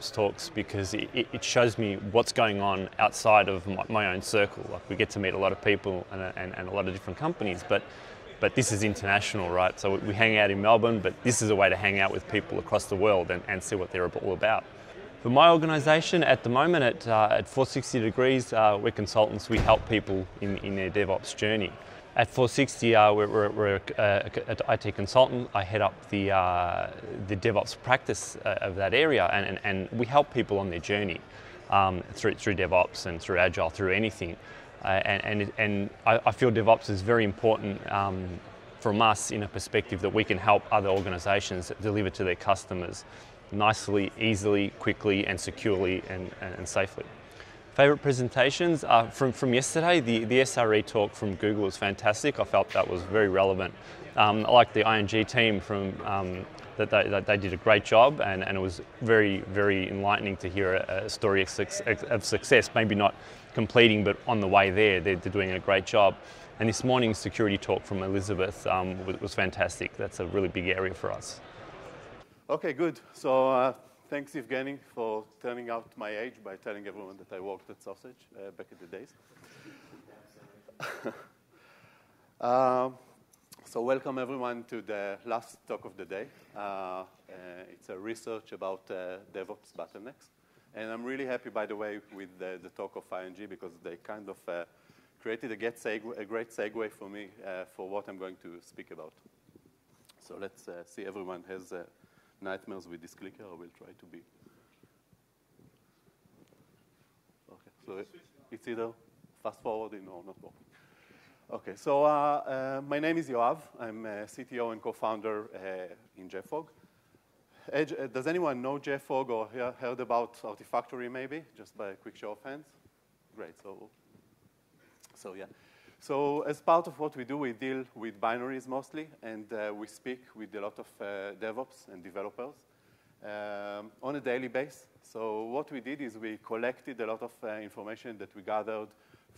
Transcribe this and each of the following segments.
DevOps Talks because it shows me what's going on outside of my own circle. Like, we get to meet a lot of people and a lot of different companies, but this is international, right? So we hang out in Melbourne, but this is a way to hang out with people across the world and see what they're all about. For my organisation, at the moment at 460 Degrees, we're consultants. We help people in their DevOps journey. At 460, we're an IT consultant. I head up the DevOps practice of that area, and we help people on their journey through DevOps and through Agile, through anything. And I feel DevOps is very important from us in a perspective that we can help other organisations deliver to their customers nicely, easily, quickly, and securely and safely. Favourite presentations from yesterday, the SRE talk from Google was fantastic. I felt that was very relevant. I like the ING team that they did a great job, and it was very, very enlightening to hear a story of success, maybe not completing, but on the way there. They're doing a great job. And this morning's security talk from Elizabeth was fantastic. That's a really big area for us. Okay, good. So thanks, Evgeny, for turning out my age by telling everyone that I worked at Sausage back in the days. So welcome, everyone, to the last talk of the day. It's a research about DevOps bottlenecks. And I'm really happy, by the way, with the talk of ING, because they kind of created a great segue for me for what I'm going to speak about. So let's see, everyone has nightmares with this clicker. I will try to be. Okay, so it's either fast forwarding or not working. Okay, so my name is Yoav. I'm a CTO and co-founder in JFrog. Does anyone know JFrog or heard about Artifactory maybe? Just by a quick show of hands. Great, so yeah. So as part of what we do, we deal with binaries mostly, and we speak with a lot of DevOps and developers on a daily basis. So what we did is we collected a lot of information that we gathered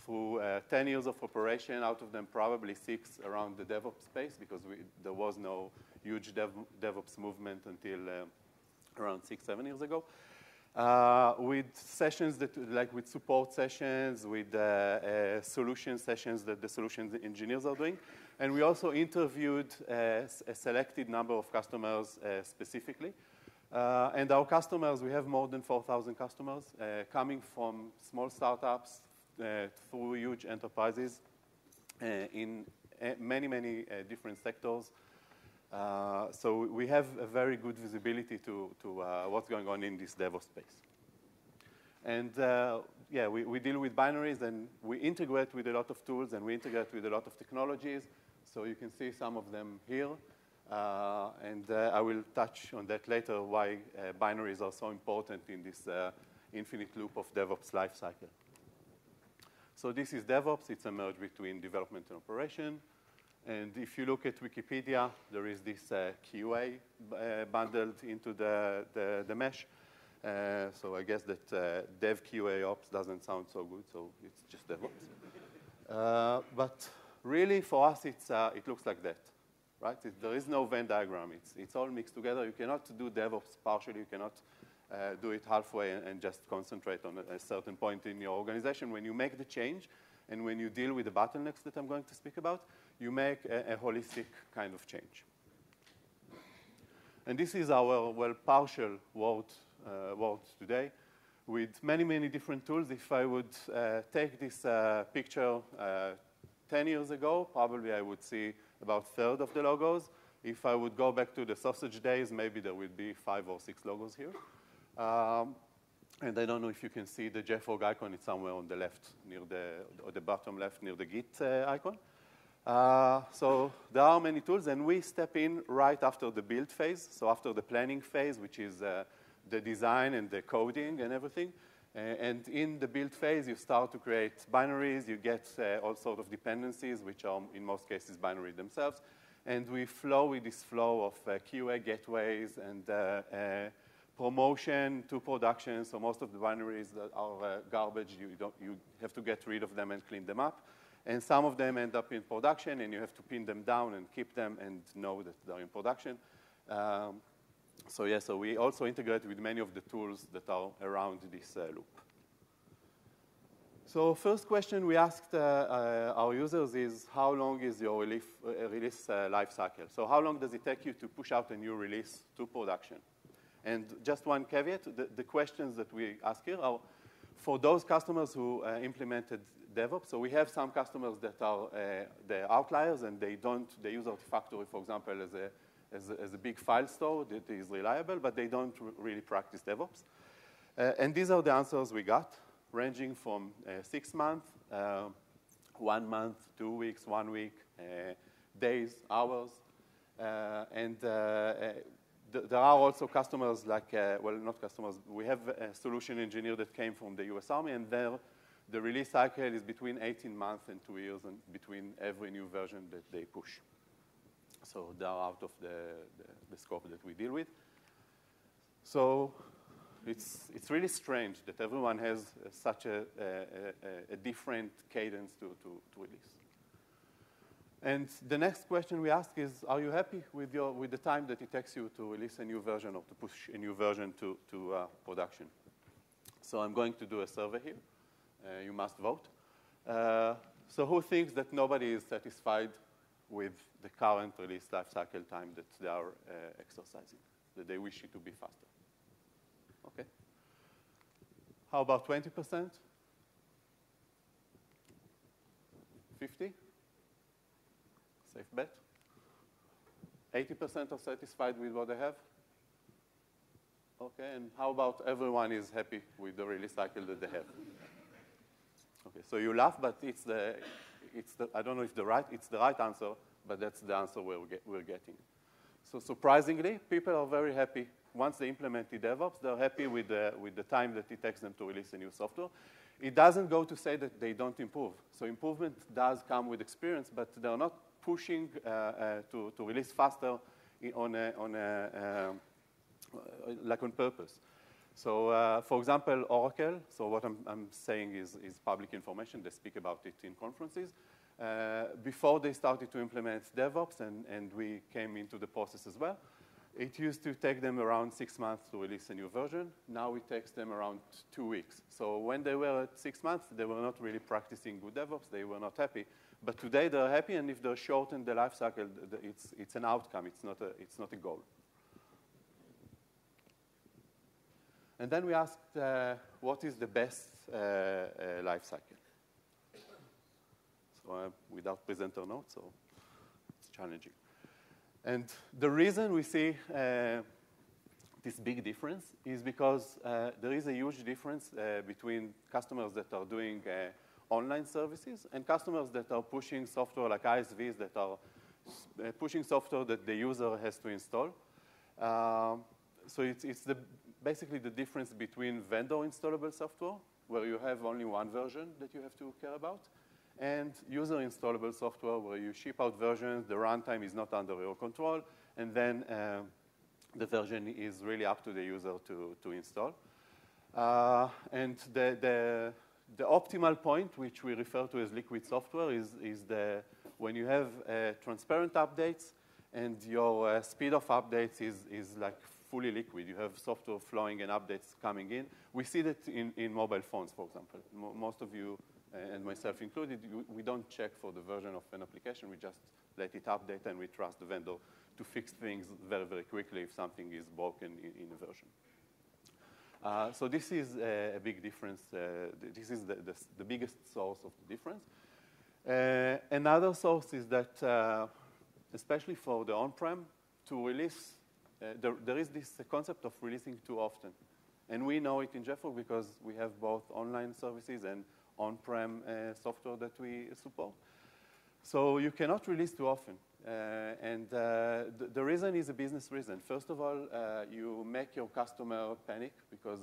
through 10 years of operation, out of them probably 6 around the DevOps space, because there was no huge DevOps movement until around 6-7 years ago. With sessions with support sessions, with solution sessions that the solutions engineers are doing. And we also interviewed a selected number of customers specifically. And our customers, we have more than 4,000 customers coming from small startups through huge enterprises in many, many different sectors. So we have a very good visibility to what's going on in this DevOps space. And yeah, we deal with binaries, and we integrate with a lot of tools, and we integrate with a lot of technologies. So you can see some of them here. And I will touch on that later, why binaries are so important in this infinite loop of DevOps lifecycle. So this is DevOps. It's a merge between development and operation. And if you look at Wikipedia, there is this QA bundled into the mesh. So I guess that Dev QA Ops doesn't sound so good, so it's just DevOps. But really, for us, it looks like that, right? There is no Venn diagram. It's all mixed together. You cannot do DevOps partially. You cannot do it halfway and just concentrate on a certain point in your organization. When you make the change and when you deal with the bottlenecks that I'm going to speak about, you make a holistic kind of change. And this is our, well, partial world today with many, many different tools. If I would take this picture 10 years ago, probably I would see about a third of the logos. If I would go back to the sausage days, maybe there would be 5 or 6 logos here. And I don't know if you can see the JFrog icon. It's somewhere on the left, near the bottom left, near the Git icon. So there are many tools, and we step in right after the build phase, so after the planning phase, which is the design and the coding and everything. And in the build phase, you start to create binaries. You get all sorts of dependencies, which are, in most cases, binary themselves. And we flow with this flow of QA gateways and promotion to production. So most of the binaries that are garbage, you have to get rid of them and clean them up. And some of them end up in production, and you have to pin them down and keep them and know that they're in production. So we also integrate with many of the tools that are around this loop. So first question we asked our users is, how long is your release life cycle? So how long does it take you to push out a new release to production? And just one caveat, the questions that we ask here are for those customers who implemented DevOps. So we have some customers that are the outliers, and they use Artifactory, for example, as a big file store that is reliable, but they don't really practice DevOps. And these are the answers we got, ranging from 6 months, 1 month, 2 weeks, 1 week, days, hours. And there are also customers like, well, not customers. We have a solution engineer that came from the US Army, and the release cycle is between 18 months and 2 years, and between every new version that they push. So they are out of the scope that we deal with. So it's really strange that everyone has such a different cadence to release. And the next question we ask is, are you happy with the time that it takes you to release a new version or to push a new version to production? So I'm going to do a survey here. You must vote. So who thinks that nobody is satisfied with the current release lifecycle time that they are exercising, that they wish it to be faster? Okay. How about 20%? 50? Safe bet. 80% are satisfied with what they have? Okay, and how about everyone is happy with the release cycle that they have? Okay, so you laugh, but I don't know if it's the right answer, but that's the answer we're getting. So surprisingly, people are very happy. Once they implemented DevOps, they're happy with the time that it takes them to release a new software. It doesn't go to say that they don't improve. So improvement does come with experience, but they're not pushing to release faster like on purpose. So, for example, Oracle, so what I'm saying is public information. They speak about it in conferences. Before they started to implement DevOps, and we came into the process as well, it used to take them around 6 months to release a new version. Now it takes them around 2 weeks. So when they were at 6 months, they were not really practicing good DevOps. They were not happy. But today they're happy, and if they shorten the life cycle, it's an outcome. It's not a goal. And then we asked, what is the best life cycle? So without presenter notes, so it's challenging. And the reason we see this big difference is because there is a huge difference between customers that are doing online services and customers that are pushing software like ISVs that are pushing software that the user has to install. So it's basically the difference between vendor installable software, where you have only one version that you have to care about, and user installable software, where you ship out versions, the runtime is not under your control, and then the version is really up to the user to install. And the optimal point, which we refer to as liquid software, is when you have transparent updates and your speed of updates is like fully liquid. You have software flowing and updates coming in. We see that in mobile phones, for example. Most of you, and myself included, we don't check for the version of an application. We just let it update, and we trust the vendor to fix things very, very quickly if something is broken in a version. So this is a big difference. This is the biggest source of the difference. Another source is that, especially for the on-prem, to release, there is this concept of releasing too often. And we know it in JFrog because we have both online services and on-prem software that we support. So you cannot release too often. And the reason is a business reason. First of all, you make your customer panic because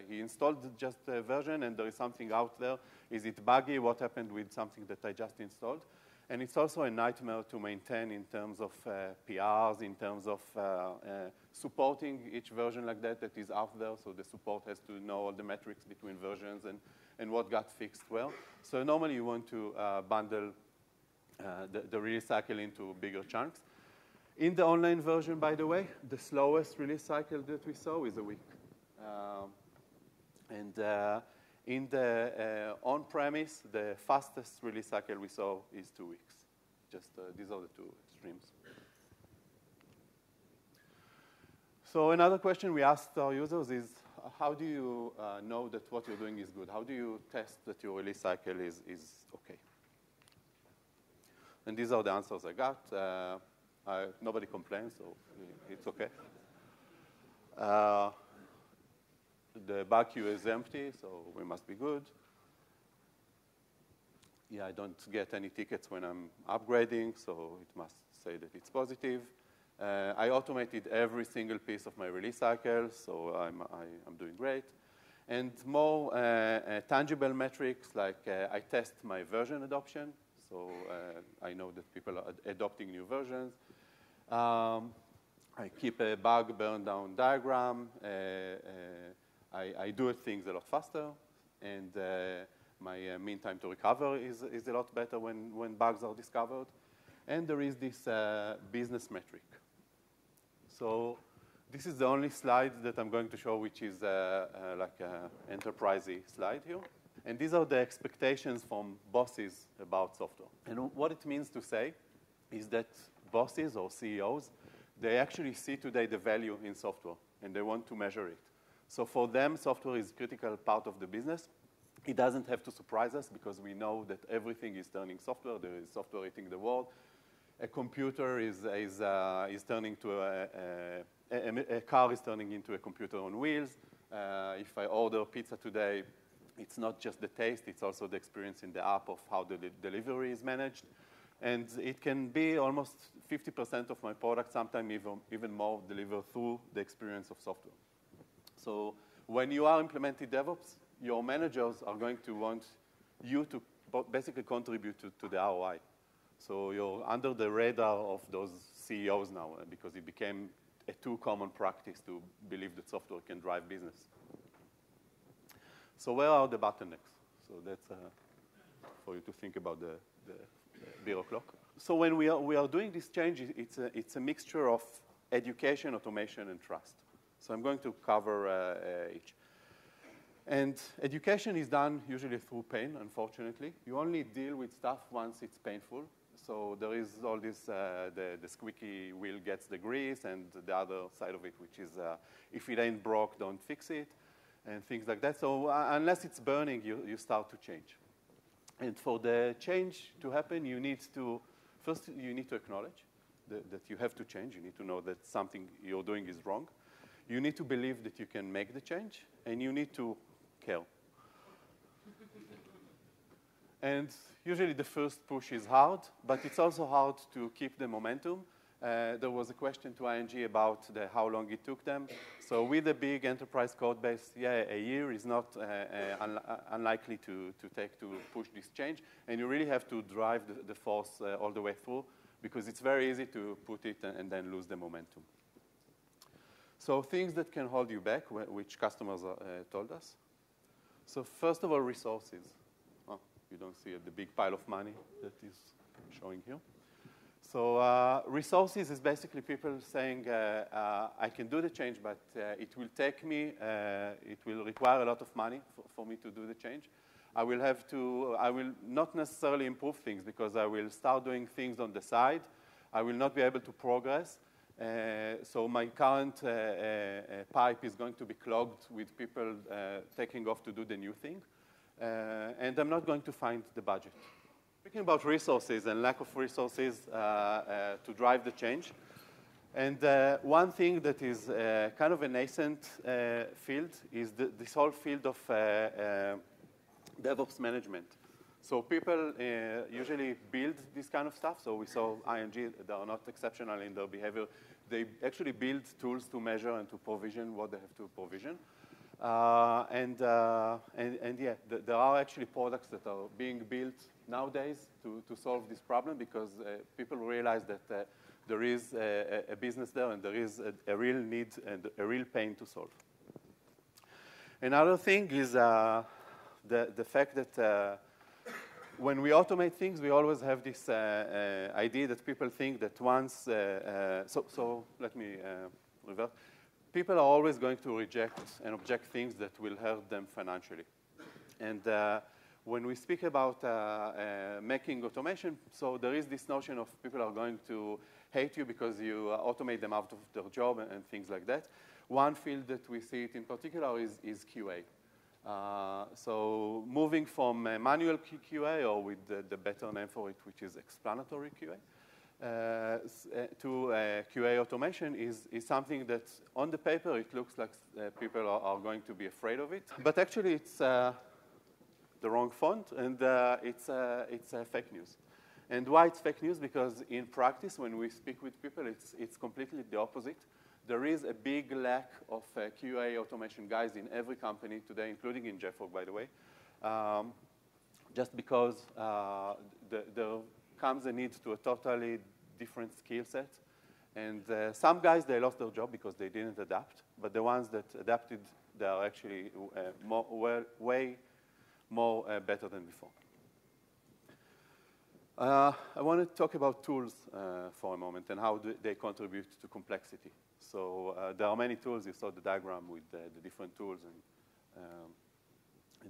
he installed just a version and there is something out there. Is it buggy? What happened with something that I just installed? And it's also a nightmare to maintain in terms of PRs, in terms of supporting each version like that is out there. So the support has to know all the metrics between versions and what got fixed well. So normally you want to bundle the release cycle into bigger chunks. In the online version, by the way, the slowest release cycle that we saw is a week. In the on-premise, the fastest release cycle we saw is 2 weeks. Just these are the two extremes. So another question we asked our users is, how do you know that what you're doing is good? How do you test that your release cycle is okay? And these are the answers I got. Nobody complains, so it's okay. The bug queue is empty, so we must be good. Yeah, I don't get any tickets when I'm upgrading, so it must say that it's positive. I automated every single piece of my release cycle, so I'm doing great. And more tangible metrics, like I test my version adoption. So I know that people are adopting new versions. I keep a bug burn down diagram. I do things a lot faster. And my mean time to recover is a lot better when bugs are discovered. And there is this business metric. So this is the only slide that I'm going to show, which is like an enterprise-y slide here. And these are the expectations from bosses about software. And what it means to say is that bosses or CEOs, they actually see today the value in software, and they want to measure it. So for them, software is a critical part of the business. It doesn't have to surprise us because we know that everything is turning software. There is software eating the world. A computer is turning to a car is turning into a computer on wheels. If I order pizza today, it's not just the taste, it's also the experience in the app of how the delivery is managed. And it can be almost 50% of my product, sometimes even more, delivered through the experience of software. So when you are implementing DevOps, your managers are going to want you to basically contribute to the ROI. So you're under the radar of those CEOs now because it became a too common practice to believe that software can drive business. So where are the bottlenecks? So that's for you to think about the bureau clock. So when we are doing this change, it's a mixture of education, automation, and trust. So I'm going to cover each. And education is done usually through pain, unfortunately. You only deal with stuff once it's painful. So there is all this, the squeaky wheel gets the grease, and the other side of it, which is if it ain't broke, don't fix it, and things like that. So unless it's burning, you start to change. And for the change to happen, you need to acknowledge that you have to change. You need to know that something you're doing is wrong. You need to believe that you can make the change, and you need to care. And usually the first push is hard, but it's also hard to keep the momentum. There was a question to ING about how long it took them. So with a big enterprise code base, yeah, a year is not unlikely to take to push this change. And you really have to drive the force all the way through because it's very easy to put it and then lose the momentum. So things that can hold you back, which customers told us. So first of all, resources. Oh, you don't see the big pile of money that is showing here. So resources is basically people saying, I can do the change, but it will take me, it will require a lot of money for me to do the change. I will not necessarily improve things because I will start doing things on the side. I will not be able to progress. So my current pipe is going to be clogged with people taking off to do the new thing. And I'm not going to find the budget. Speaking about resources and lack of resources to drive the change. And one thing that is kind of a nascent field is this whole field of DevOps management. So people usually build this kind of stuff. So we saw ING, they are not exceptional in their behavior. They actually build tools to measure and to provision what they have to provision. And yeah, there are actually products that are being built nowadays to solve this problem because people realize that there is a business there and there is a real need and a real pain to solve. Another thing is the fact that when we automate things, we always have this idea that people think that once, so let me revert. People are always going to reject and object things that will hurt them financially. And when we speak about making automation, so there is this notion of people are going to hate you because you automate them out of their job and things like that. One field that we see it in particular is QA. So moving from manual QA, or with the better name for it, which is explanatory QA, to QA automation is something that on the paper it looks like people are going to be afraid of it. But actually it's the wrong font, and it's fake news. And why it's fake news? Because in practice, when we speak with people, it's completely the opposite. There is a big lack of QA automation guys in every company today, including in JFrog, by the way, just because there comes a need to a totally different skill set. And some guys, they lost their job because they didn't adapt, but the ones that adapted, they are actually way more better than before. I want to talk about tools for a moment and how they contribute to complexity. So there are many tools. You saw the diagram with the different tools, and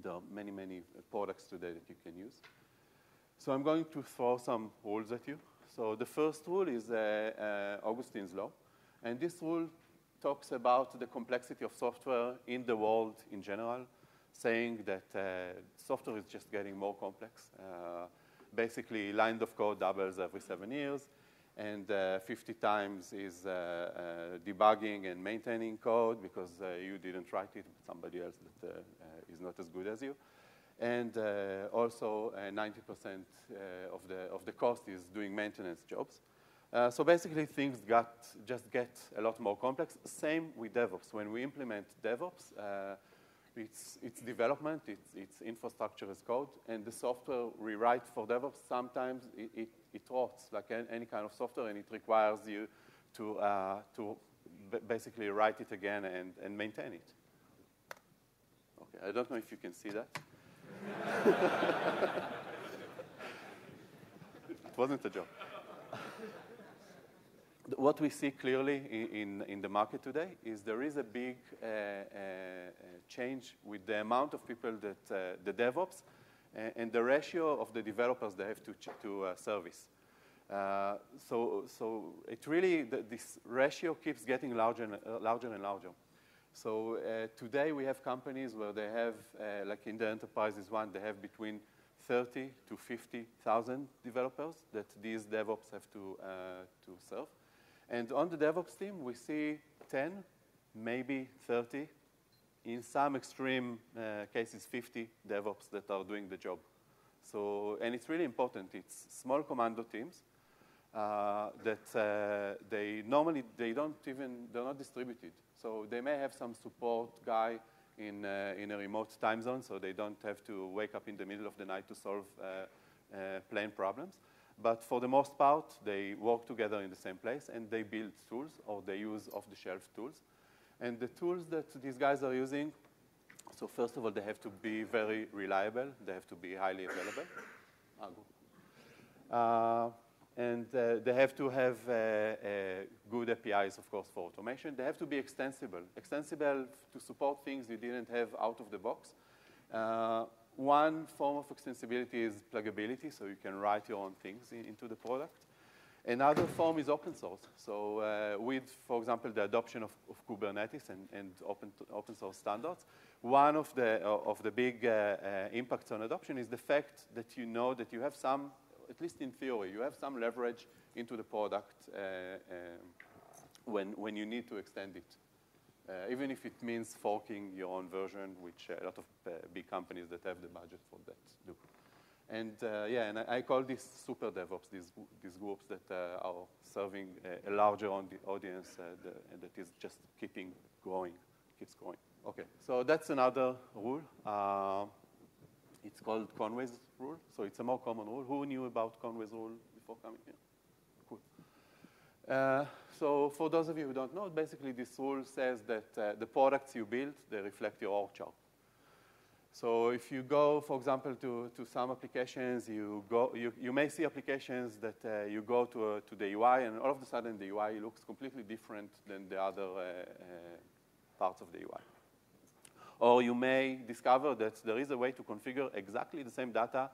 there are many, many products today that you can use. So I'm going to throw some rules at you. So the first rule is Augustine's Law. And this rule talks about the complexity of software in the world in general, saying that software is just getting more complex. Basically, line of code doubles every 7 years. And 50 times is debugging and maintaining code because you didn't write it, but somebody else that is not as good as you. And also 90% of the cost is doing maintenance jobs. So basically, things just get a lot more complex. Same with DevOps. When we implement DevOps, it's development, it's infrastructure as code, and the software we write for DevOps, sometimes it rots like any kind of software, and it requires you to basically write it again and maintain it. Okay, I don't know if you can see that. It wasn't a joke. What we see clearly in the market today is there is a big change with the amount of people that the DevOps and the ratio of the developers they have to service. So it really, this ratio keeps getting larger and larger. So today we have companies where they have, like in the enterprises one, they have between 30 to 50,000 developers that these DevOps have to serve. And on the DevOps team, we see 10, maybe 30, in some extreme cases, 50 DevOps that are doing the job. So, and it's really important. It's small commando teams that they're not distributed. So they may have some support guy in a remote time zone, so they don't have to wake up in the middle of the night to solve plain problems. But for the most part, they work together in the same place, and they build tools, or they use off-the-shelf tools. And the tools that these guys are using, so first of all, they have to be very reliable. They have to be highly available. And they have to have good APIs, of course, for automation. They have to be extensible. Extensible to support things you didn't have out of the box. One form of extensibility is pluggability, so you can write your own things into the product. Another form is open source. So with, for example, the adoption of Kubernetes and open source standards, one of the big impacts on adoption is the fact that you know that you have some, at least in theory, you have some leverage into the product when you need to extend it. Even if it means forking your own version, which a lot of big companies that have the budget for that do. And yeah, and I call this super DevOps, these groups that are serving a larger audience that is just keeps growing. Okay, so that's another rule. It's called Conway's rule, so it's a more common rule. Who knew about Conway's rule before coming here? Cool. So for those of you who don't know, basically this rule says that the products you build, they reflect your org chart. So if you go, for example, to some applications, you may see applications that you go to the UI, and all of a sudden the UI looks completely different than the other parts of the UI. Or you may discover that there is a way to configure exactly the same data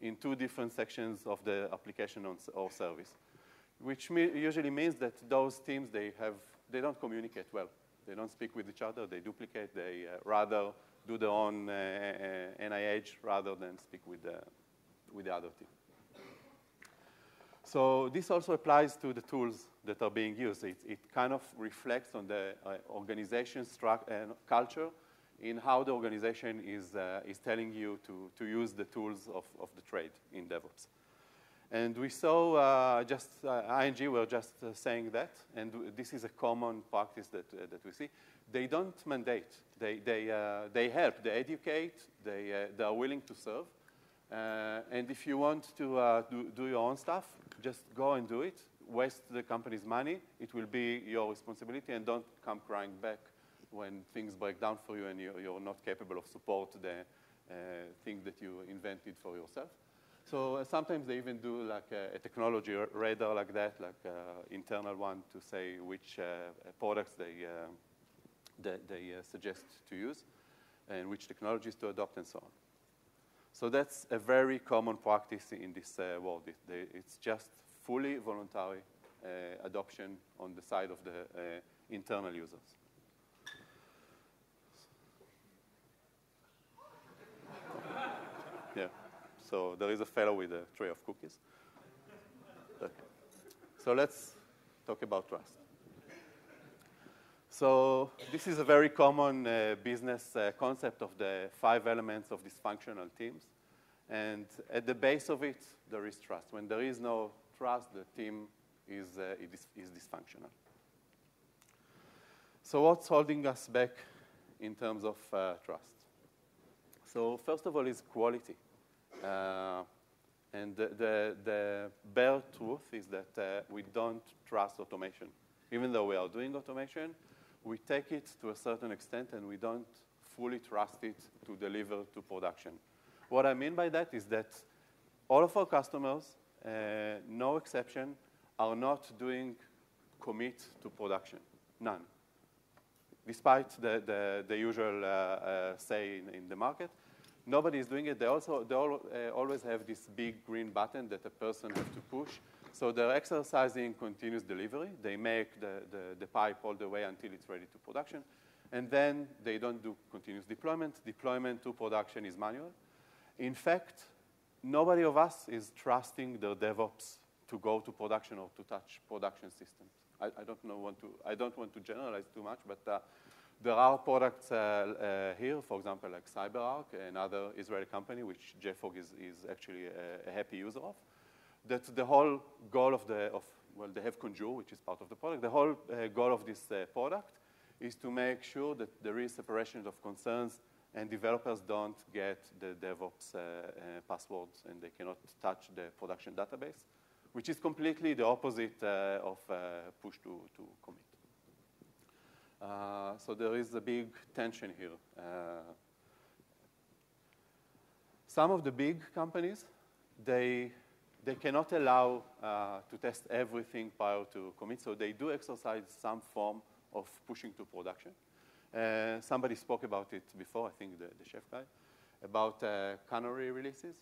in two different sections of the application or service, which usually means that those teams, they don't communicate well. They don't speak with each other. They duplicate. They rather do their own NIH rather than speak with the other team. So this also applies to the tools that are being used. It kind of reflects on the organization culture in how the organization is telling you to use the tools of the trade in DevOps. And we saw ING were just saying that, and this is a common practice that we see. They don't mandate. They help. They educate. They are willing to serve. And if you want to do your own stuff, just go and do it. Waste the company's money. It will be your responsibility, and don't come crying back when things break down for you and you're not capable of support the thing that you invented for yourself. So sometimes they even do like a technology radar like that, like internal one to say which products they suggest to use and which technologies to adopt and so on. So that's a very common practice in this world. It's just fully voluntary adoption on the side of the internal users. Yeah. So there is a fellow with a tray of cookies. Okay. So let's talk about trust. So this is a very common business concept of the 5 elements of dysfunctional teams. And at the base of it, there is trust. When there is no trust, the team is dysfunctional. So what's holding us back in terms of trust? So first of all is quality. And the bare truth is that we don't trust automation. Even though we are doing automation, we take it to a certain extent and we don't fully trust it to deliver to production. What I mean by that is that all of our customers, no exception, are not doing commit to production. None. Despite the usual say in the market, nobody is doing it. They always have this big green button that a person has to push. So they're exercising continuous delivery. They make the pipe all the way until it's ready to production. And then they don't do continuous deployment. Deployment to production is manual. In fact, nobody of us is trusting their DevOps to go to production or to touch production systems. I don't want to generalize too much, but there are products here, for example, like CyberArk, another Israeli company, which JFrog is actually a happy user of. That the whole goal of well, they have Conjure, which is part of the product. The whole goal of this product is to make sure that there is separation of concerns and developers don't get the DevOps passwords and they cannot touch the production database, which is completely the opposite of push to commit. So there is a big tension here. Some of the big companies, they cannot allow to test everything prior to commit, so they do exercise some form of pushing to production. Somebody spoke about it before, I think the chef guy, about canary releases.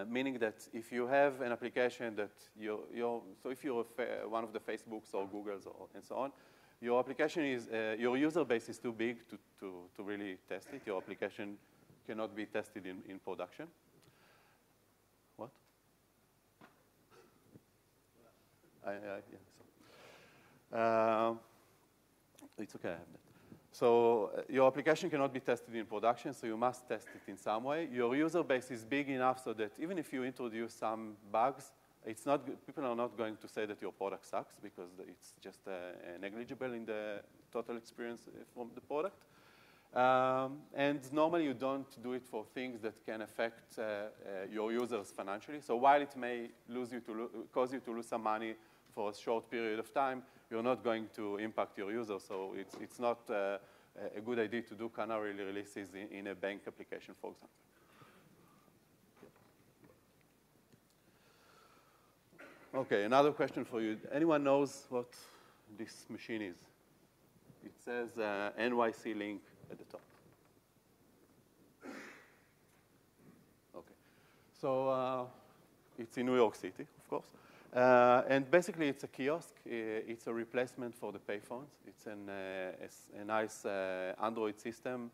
Meaning that if you have an application that so if you're one of the Facebooks or Googles and so on, your application is, your user base is too big to really test it. Your application cannot be tested in production. What? It's okay, I have that. So your application cannot be tested in production, so you must test it in some way. Your user base is big enough so that even if you introduce some bugs, people are not going to say that your product sucks because it's just negligible in the total experience from the product. And normally you don't do it for things that can affect your users financially. So while it may cause you to lose some money for a short period of time, you're not going to impact your users. So it's not a good idea to do canary releases in a bank application, for example. Okay, another question for you. Anyone knows what this machine is? It says NYC link at the top. Okay, so it's in New York City, of course. And basically, it's a kiosk. It's a replacement for the payphones. It's a nice Android system.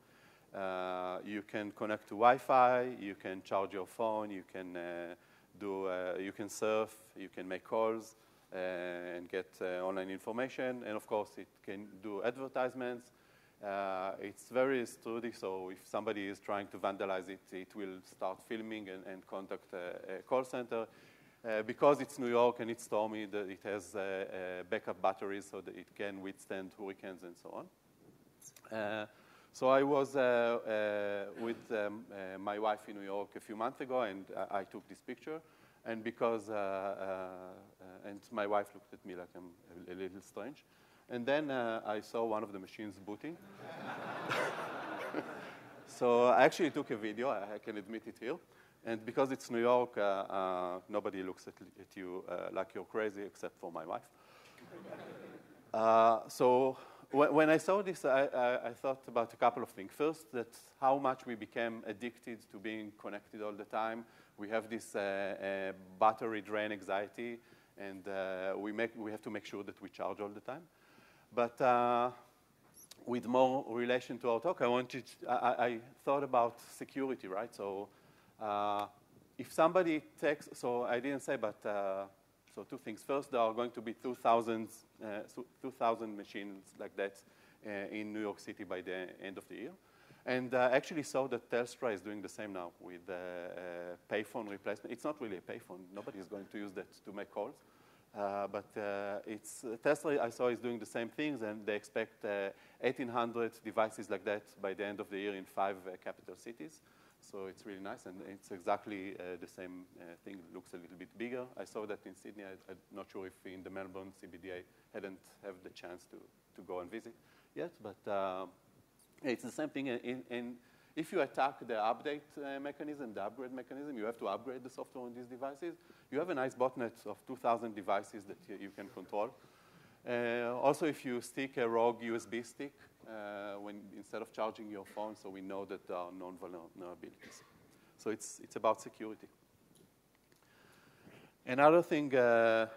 You can connect to Wi-Fi. You can charge your phone. You can you can surf. You can make calls and get online information. And of course, it can do advertisements. It's very sturdy, so if somebody is trying to vandalize it, it will start filming and contact a call center. Because it's New York and it's stormy, it has backup batteries so that it can withstand hurricanes and so on. So I was with my wife in New York a few months ago, and I took this picture. And because, and my wife looked at me like I'm a little strange. And then I saw one of the machines booting. So I actually took a video. I can admit it here. And because it's New York, nobody looks at you like you're crazy, except for my wife. So when I saw this, I thought about a couple of things. First, that how much we became addicted to being connected all the time. We have this battery drain anxiety, and we have to make sure that we charge all the time. But with more relation to our talk, I thought about security, right? So if somebody takes, so I didn't say, but so two things. First, there are going to be 2,000 machines like that in New York City by the end of the year. And I actually saw that Telstra is doing the same now with payphone replacement. It's not really a payphone. Nobody is going to use that to make calls. But Tesla, I saw, is doing the same things, and they expect 1,800 devices like that by the end of the year in 5 capital cities. So it's really nice, and it's exactly the same thing. It looks a little bit bigger. I saw that in Sydney. I'm not sure if in the Melbourne CBD I hadn't have the chance to go and visit yet, but it's the same thing. And if you attack the update mechanism, the upgrade mechanism, you have to upgrade the software on these devices. You have a nice botnet of 2,000 devices that you can control. Also, if you stick a rogue USB stick instead of charging your phone, so we know that there are known vulnerabilities. So it's about security. Another thing,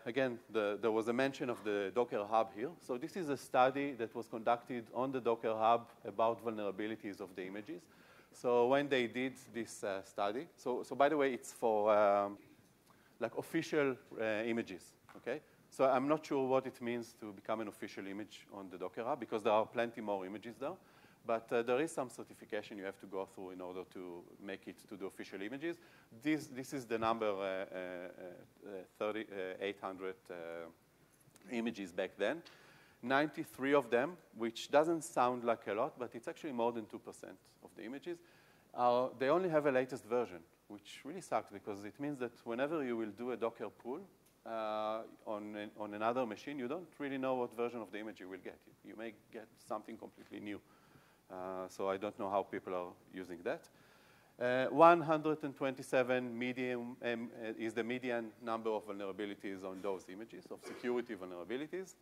again, there was a mention of the Docker Hub here. So this is a study that was conducted on the Docker Hub about vulnerabilities of the images. So when they did this study, so by the way, it's for like official images, okay? So I'm not sure what it means to become an official image on the Docker Hub, because there are plenty more images there. But there is some certification you have to go through in order to make it to the official images. This is the number 800 images back then. 93 of them, which doesn't sound like a lot, but it's actually more than 2% of the images. They only have a latest version, which really sucks, because it means that whenever you will do a Docker pull, on another machine, you don't really know what version of the image you will get. You may get something completely new. So I don't know how people are using that. 127 medium is the median number of vulnerabilities on those images, of security vulnerabilities.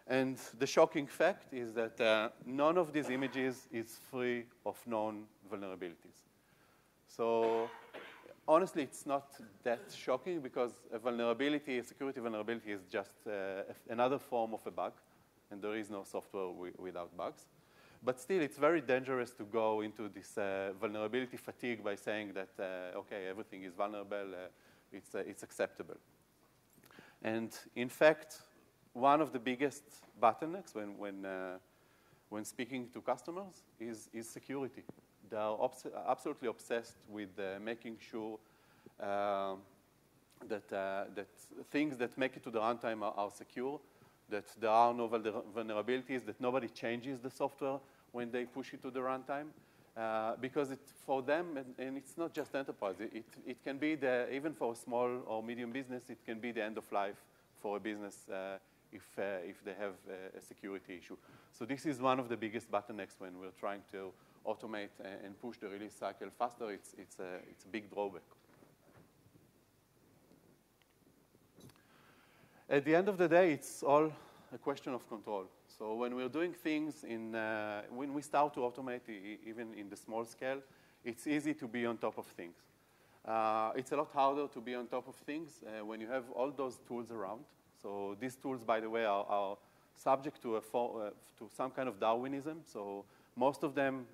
And the shocking fact is that none of these images is free of known vulnerabilities. So honestly, it's not that shocking because a vulnerability, a security vulnerability is just another form of a bug, and there is no software without bugs. But still, it's very dangerous to go into this vulnerability fatigue by saying that, okay, everything is vulnerable, it's acceptable. And in fact, one of the biggest bottlenecks when speaking to customers is security. They are absolutely obsessed with making sure that things that make it to the runtime are secure, that there are no vulnerabilities, that nobody changes the software when they push it to the runtime. Because for them, and it's not just enterprise, it can be, even for a small or medium business, it can be the end of life for a business if they have a security issue. So this is one of the biggest bottlenecks when we're trying to automate and push the release cycle faster. It's a big drawback. At the end of the day, it's all a question of control. So when we're doing things when we start to automate, even in the small scale, it's easy to be on top of things. It's a lot harder to be on top of things when you have all those tools around. So these tools, by the way, are subject to some kind of Darwinism. So most of them,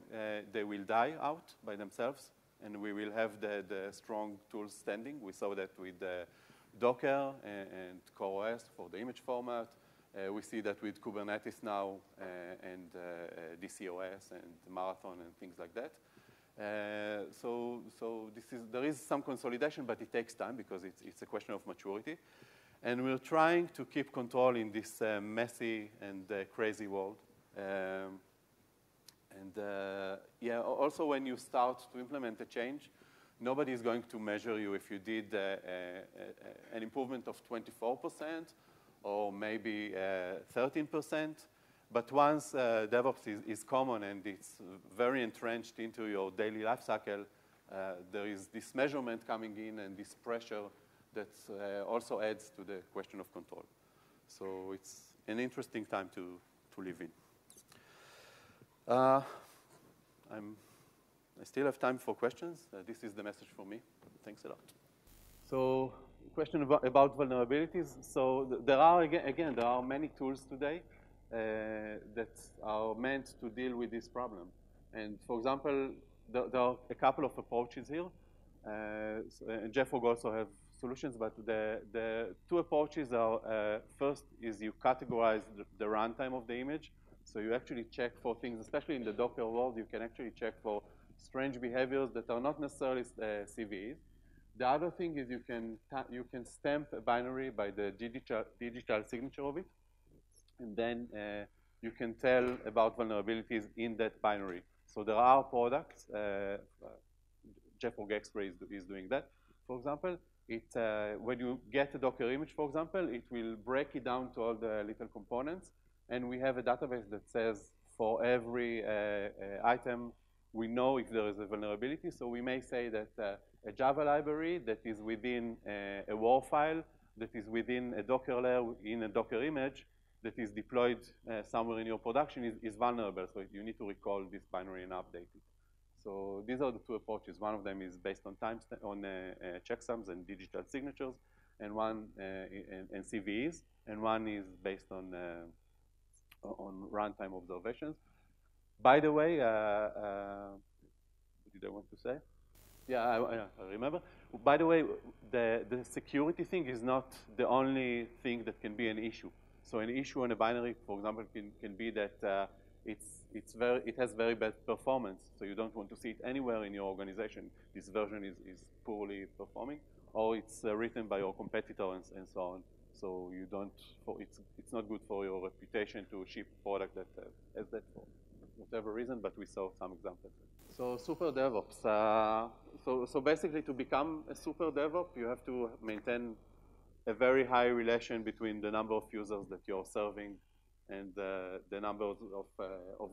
they will die out by themselves, and we will have the strong tools standing. We saw that with Docker and CoreOS for the image format. We see that with Kubernetes now and DCOS and Marathon and things like that. So there is some consolidation, but it takes time because it's a question of maturity. And we're trying to keep control in this messy and crazy world. Yeah, also when you start to implement a change, nobody is going to measure you if you did an improvement of 24% or maybe 13%. But once DevOps is common and it's very entrenched into your daily life cycle, there is this measurement coming in and this pressure that also adds to the question of control. So it's an interesting time to live in. I still have time for questions. This is the message for me. Thanks a lot. So, question about vulnerabilities. So there are there are many tools today that are meant to deal with this problem. And for example, there are a couple of approaches here. And JFrog also have solutions, but the two approaches are, first is you categorize the runtime of the image. So you actually check for things, especially in the Docker world, you can actually check for strange behaviors that are not necessarily CVEs. The other thing is you can stamp a binary by the digital signature of it, and then you can tell about vulnerabilities in that binary. So there are products. JFrog X-Ray is doing that. For example, when you get a Docker image, for example, it will break it down to all the little components. And we have a database that says for every item, we know if there is a vulnerability. So we may say that a Java library that is within a WAR file, that is within a Docker layer in a Docker image, that is deployed somewhere in your production is vulnerable. So you need to recall this binary and update it. So these are the two approaches. One of them is based on checksums and digital signatures, and one and CVEs, and one is based on runtime observations. By the way, what did I want to say? Yeah, I remember. By the way, the security thing is not the only thing that can be an issue. So an issue on a binary, for example, can be that it has very bad performance, so you don't want to see it anywhere in your organization. This version is poorly performing, or it's written by your competitor and so on. So you don't. It's not good for your reputation to ship a product that has that for whatever reason. But we saw some examples. So super DevOps. So basically, to become a super DevOps, you have to maintain a very high relation between the number of users that you're serving and the number of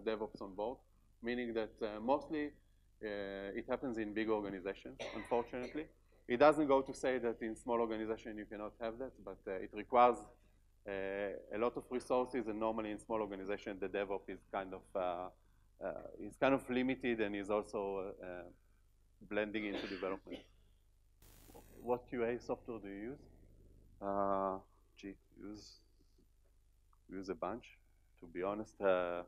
DevOps on board, meaning that mostly it happens in big organizations, unfortunately. It doesn't go to say that in small organizations you cannot have that, but it requires a lot of resources, and normally in small organizations the DevOps is kind of limited and is also blending into development. What QA software do you use? We use a bunch. To be honest, I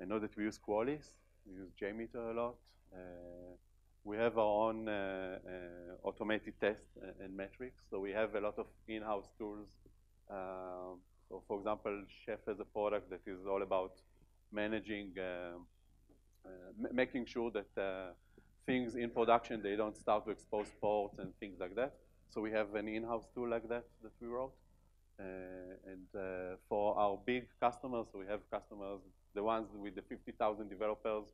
know that we use Qualys. We use JMeter a lot. We have our own automated tests and metrics. So we have a lot of in-house tools. So for example, Chef has a product that is all about managing, making sure that things in production, they don't start to expose ports and things like that. So we have an in-house tool like that we wrote. For our big customers, so we have customers, the ones with the 50,000 developers,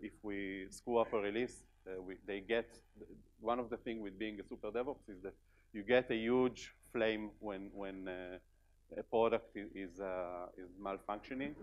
if we screw up a release, they get, one of the things with being a super DevOps is that you get a huge flame when a product is malfunctioning.